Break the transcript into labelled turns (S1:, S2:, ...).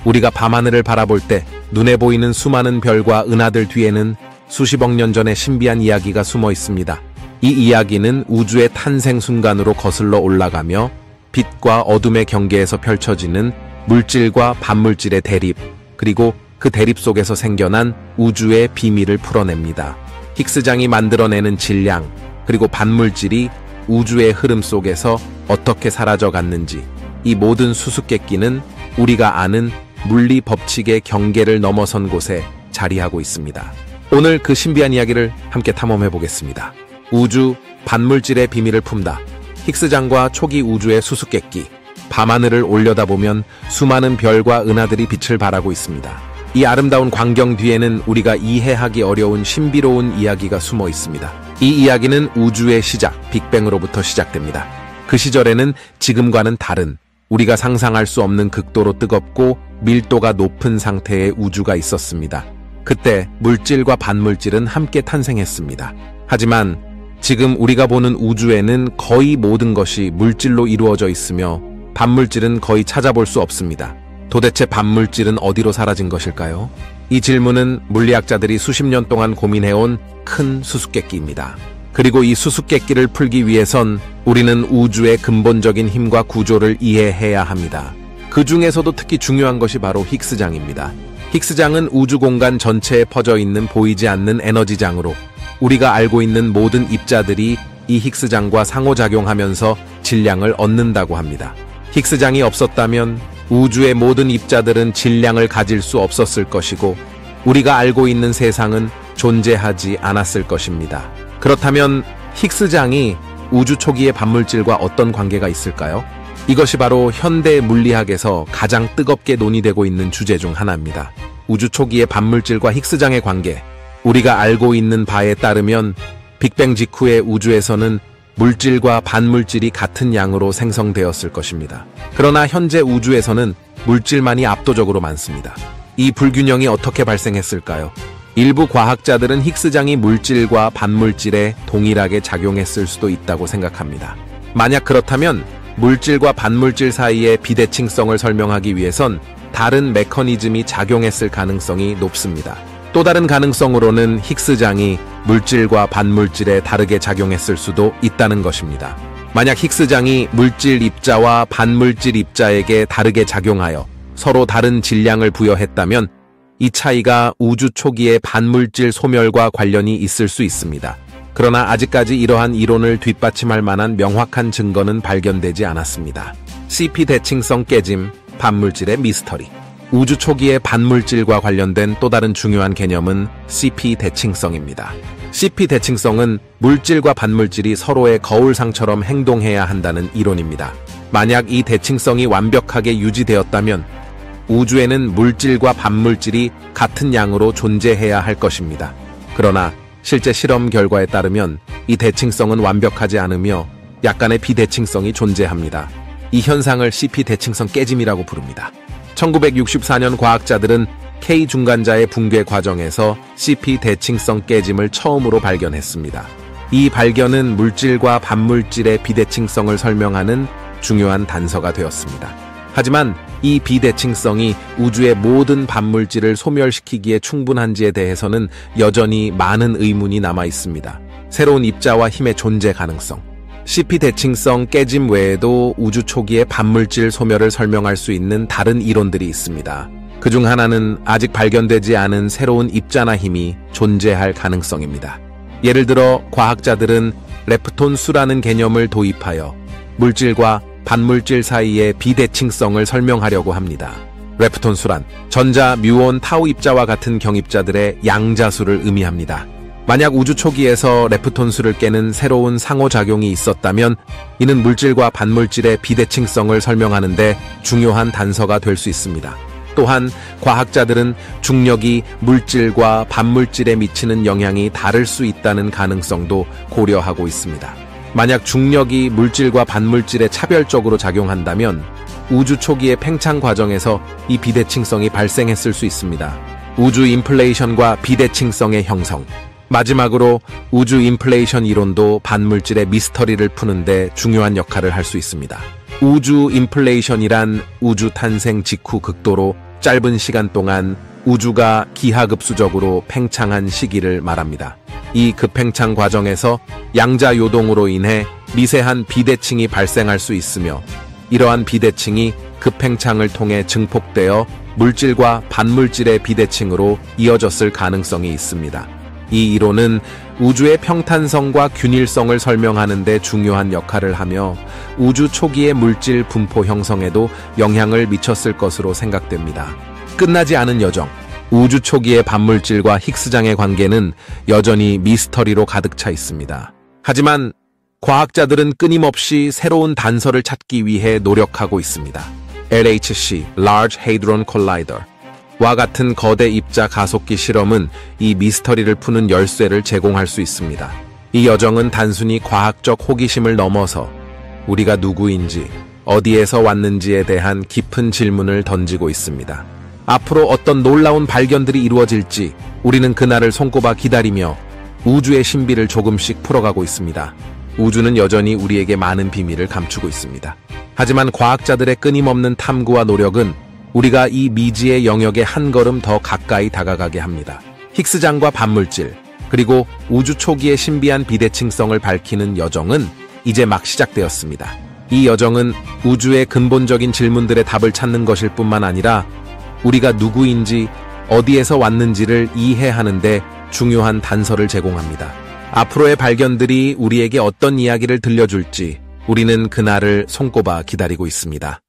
S1: 우리가 밤하늘을 바라볼 때 눈에 보이는 수많은 별과 은하들 뒤에는 수십억 년 전의 신비한 이야기가 숨어 있습니다. 이 이야기는 우주의 탄생 순간으로 거슬러 올라가며 빛과 어둠의 경계에서 펼쳐지는 물질과 반물질의 대립, 그리고 그 대립 속에서 생겨난 우주의 비밀을 풀어냅니다. 힉스장이 만들어내는 질량, 그리고 반물질이 우주의 흐름 속에서 어떻게 사라져갔는지, 이 모든 수수께끼는 우리가 아는 물리 법칙의 경계를 넘어선 곳에 자리하고 있습니다. 오늘 그 신비한 이야기를 함께 탐험해 보겠습니다. 우주, 반물질의 비밀을 품다. 힉스장과 초기 우주의 수수께끼. 밤하늘을 올려다보면 수많은 별과 은하들이 빛을 발하고 있습니다. 이 아름다운 광경 뒤에는 우리가 이해하기 어려운 신비로운 이야기가 숨어 있습니다. 이 이야기는 우주의 시작, 빅뱅으로부터 시작됩니다. 그 시절에는 지금과는 다른, 우리가 상상할 수 없는 극도로 뜨겁고 밀도가 높은 상태의 우주가 있었습니다. 그때 물질과 반물질은 함께 탄생했습니다. 하지만 지금 우리가 보는 우주에는 거의 모든 것이 물질로 이루어져 있으며 반물질은 거의 찾아볼 수 없습니다. 도대체 반물질은 어디로 사라진 것일까요? 이 질문은 물리학자들이 수십 년 동안 고민해온 큰 수수께끼입니다. 그리고 이 수수께끼를 풀기 위해선 우리는 우주의 근본적인 힘과 구조를 이해해야 합니다. 그 중에서도 특히 중요한 것이 바로 힉스장입니다. 힉스장은 우주 공간 전체에 퍼져 있는 보이지 않는 에너지장으로 우리가 알고 있는 모든 입자들이 이 힉스장과 상호작용하면서 질량을 얻는다고 합니다. 힉스장이 없었다면 우주의 모든 입자들은 질량을 가질 수 없었을 것이고 우리가 알고 있는 세상은 존재하지 않았을 것입니다. 그렇다면 힉스장이 우주 초기의 반물질과 어떤 관계가 있을까요? 이것이 바로 현대 물리학에서 가장 뜨겁게 논의되고 있는 주제 중 하나입니다. 우주 초기의 반물질과 힉스장의 관계. 우리가 알고 있는 바에 따르면 빅뱅 직후의 우주에서는 물질과 반물질이 같은 양으로 생성되었을 것입니다. 그러나 현재 우주에서는 물질만이 압도적으로 많습니다. 이 불균형이 어떻게 발생했을까요? 일부 과학자들은 힉스장이 물질과 반물질에 동일하게 작용했을 수도 있다고 생각합니다. 만약 그렇다면 물질과 반물질 사이의 비대칭성을 설명하기 위해선 다른 메커니즘이 작용했을 가능성이 높습니다. 또 다른 가능성으로는 힉스장이 물질과 반물질에 다르게 작용했을 수도 있다는 것입니다. 만약 힉스장이 물질 입자와 반물질 입자에게 다르게 작용하여 서로 다른 질량을 부여했다면 이 차이가 우주 초기의 반물질 소멸과 관련이 있을 수 있습니다. 그러나 아직까지 이러한 이론을 뒷받침할 만한 명확한 증거는 발견되지 않았습니다. CP 대칭성 깨짐, 반물질의 미스터리. 우주 초기의 반물질과 관련된 또 다른 중요한 개념은 CP 대칭성입니다. CP 대칭성은 물질과 반물질이 서로의 거울상처럼 행동해야 한다는 이론입니다. 만약 이 대칭성이 완벽하게 유지되었다면 우주에는 물질과 반물질이 같은 양으로 존재해야 할 것입니다. 그러나 실제 실험 결과에 따르면 이 대칭성은 완벽하지 않으며 약간의 비대칭성이 존재합니다. 이 현상을 CP 대칭성 깨짐이라고 부릅니다. 1964년 과학자들은 K 중간자의 붕괴 과정에서 CP 대칭성 깨짐을 처음으로 발견했습니다. 이 발견은 물질과 반물질의 비대칭성을 설명하는 중요한 단서가 되었습니다. 하지만 이 비대칭성이 우주의 모든 반물질을 소멸시키기에 충분한지에 대해서는 여전히 많은 의문이 남아 있습니다. 새로운 입자와 힘의 존재 가능성. CP 대칭성 깨짐 외에도 우주 초기의 반물질 소멸을 설명할 수 있는 다른 이론들이 있습니다. 그중 하나는 아직 발견되지 않은 새로운 입자나 힘이 존재할 가능성입니다. 예를 들어 과학자들은 레프톤 수라는 개념을 도입하여 물질과 반물질 사이의 비대칭성을 설명하려고 합니다. 레프톤 수란 전자, 뮤온, 타우 입자와 같은 경입자들의 양자수를 의미합니다. 만약 우주 초기에서 레프톤 수를 깨는 새로운 상호작용이 있었다면 이는 물질과 반물질의 비대칭성을 설명하는데 중요한 단서가 될 수 있습니다. 또한 과학자들은 중력이 물질과 반물질에 미치는 영향이 다를 수 있다는 가능성도 고려하고 있습니다. 만약 중력이 물질과 반물질에 차별적으로 작용한다면 우주 초기의 팽창 과정에서 이 비대칭성이 발생했을 수 있습니다. 우주 인플레이션과 비대칭성의 형성. 마지막으로 우주 인플레이션 이론도 반물질의 미스터리를 푸는데 중요한 역할을 할 수 있습니다. 우주 인플레이션이란 우주 탄생 직후 극도로 짧은 시간 동안 우주가 기하급수적으로 팽창한 시기를 말합니다. 이 급팽창 과정에서 양자 요동으로 인해 미세한 비대칭이 발생할 수 있으며 이러한 비대칭이 급팽창을 통해 증폭되어 물질과 반물질의 비대칭으로 이어졌을 가능성이 있습니다. 이 이론은 우주의 평탄성과 균일성을 설명하는 데 중요한 역할을 하며 우주 초기의 물질 분포 형성에도 영향을 미쳤을 것으로 생각됩니다. 끝나지 않은 여정. 우주 초기의 반물질과 힉스장의 관계는 여전히 미스터리로 가득 차 있습니다. 하지만 과학자들은 끊임없이 새로운 단서를 찾기 위해 노력하고 있습니다. LHC, Large Hadron Collider 와 같은 거대 입자 가속기 실험은 이 미스터리를 푸는 열쇠를 제공할 수 있습니다. 이 여정은 단순히 과학적 호기심을 넘어서 우리가 누구인지, 어디에서 왔는지에 대한 깊은 질문을 던지고 있습니다. 앞으로 어떤 놀라운 발견들이 이루어질지 우리는 그날을 손꼽아 기다리며 우주의 신비를 조금씩 풀어가고 있습니다. 우주는 여전히 우리에게 많은 비밀을 감추고 있습니다. 하지만 과학자들의 끊임없는 탐구와 노력은 우리가 이 미지의 영역에 한 걸음 더 가까이 다가가게 합니다. 힉스장과 반물질, 그리고 우주 초기의 신비한 비대칭성을 밝히는 여정은 이제 막 시작되었습니다. 이 여정은 우주의 근본적인 질문들의 답을 찾는 것일 뿐만 아니라 우리가 누구인지, 어디에서 왔는지를 이해하는 데 중요한 단서를 제공합니다. 앞으로의 발견들이 우리에게 어떤 이야기를 들려줄지 우리는 그날을 손꼽아 기다리고 있습니다.